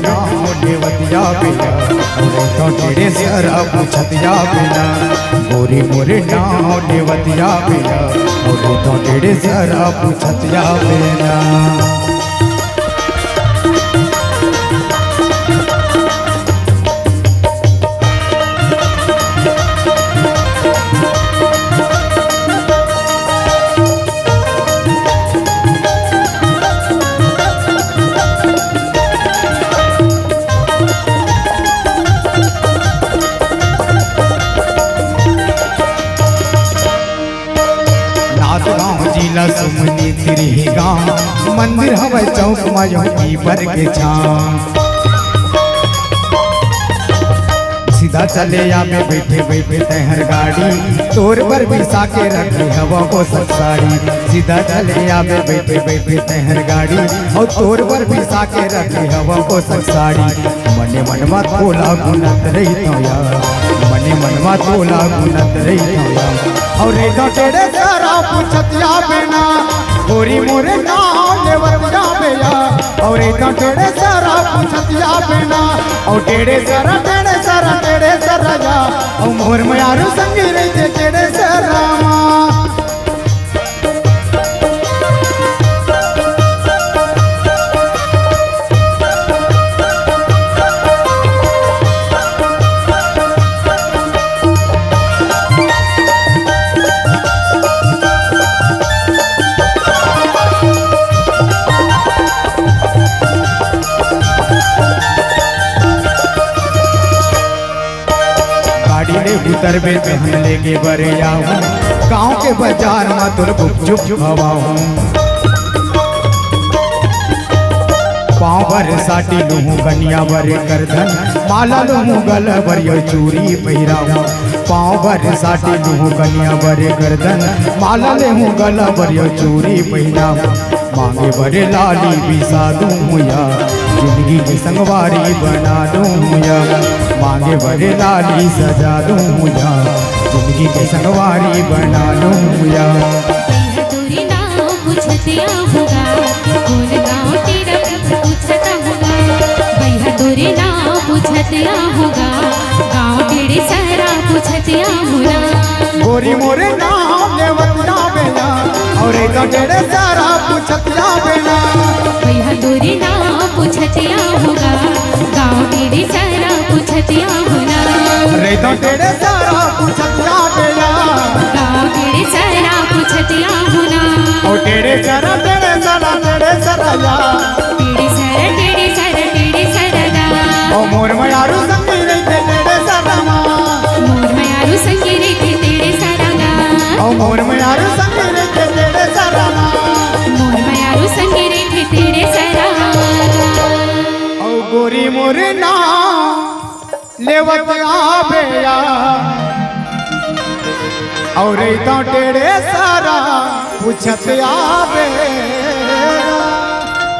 नाम लेवतिया बिना तो तेरे सरा पूछतिया बिना गोरी मोरे नाम लेवतिया बिना तो तेरे सरा पूछतिया बिना। जिला सुमनी तिरही गाँव मंदिर हवा चौक माई पर के छाम सीधा चले आवे बैठे बैठे तहर गाड़ी तोर पर बिसा के रखे हवा को साड़ी सीधा चले आवे बैठे बैठे तहर गाड़ी और तोर पर बिसा के रखे हवा को साड़ी मने मनवा तोला गुनत रही तो यार मने मनवा तोला गुनत रही तो यार और तेरे सारा पूछतिया बिना गोरी मोरे नाम लेवतिया बिना और तेरे सारा पूछतिया बिना और तेरे सारा जा और मोर में यारू संगी रही तेरे सारा उतरबे पहन लेके बरे जाऊं गाँव के बाजार में तुर गुपचुप हवाऊं पाँव भर साटी लूँ कन्या भरे करधन माला लूँ गल भरियो चूरी पहिराऊं पाँव भर साटी लूँ कन्या भरे करधन माला लूँ गल भरियो चूरी पहिराऊं मांगे भरे लाली बिसा दूँ या जिंदगी की संगवारी बना दूँ या मांगे भरे लाली सजा दूँ या जिंदगी की संगवारी बना दूँ या। तोरे नाम पूछतिया होगा कौन गाँव तेरा पूछता होगा भैया तोरे नाम पूछतिया होगा गाँव तेरे सारा पूछतिया होगा गोरी मोरे नाम लेवतिया बिना और तेरे सारा पूछतिया बिना भैया तोरे नाम पूछतिया होगा गाँव तेरे सारा पूछतिया होगा रे तो तेरे सारा पूछतिया बिना गाँव तेरे सारा पूछतिया होगा और तेरे सारा जा तेरे सारा गा और मोर में यारू संगी रही तेरे सारा मोर में यारू संगी रही तेरे सारा गा और मोर में यारू संगी रही तेरे सारा मोर में यारू संगी रही तेरे सारा और गोरी मोरे नाम लेवतिया बिना और तो तेरे सारा पूछतिया बिना।